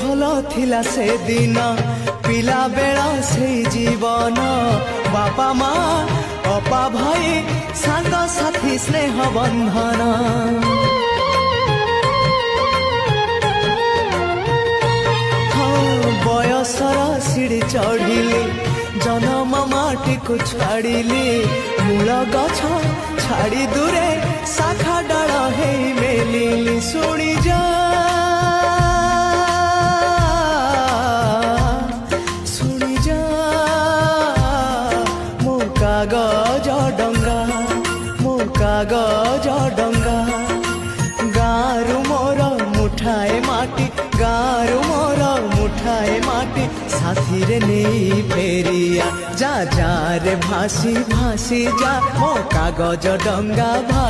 भल थिला से दिन पिला बेला से जीवन बापा माँ अपा भाई सांग साथी स्नेह बंधन बयसर सीढ़ी चढ़िली जन्म माटी को छाड़िली मूल गछ छाड़ी दूरे शाखा डाल हे मेलिली शुणी जा शुणी जा मो कागज डंगा मो कागज डंगा गारु मोर मुठाए माटी गारु मोर मुठाए माटी साथी रे नहीं फेरिया जा जा रे भासी भासी जा मो कागज डंगा।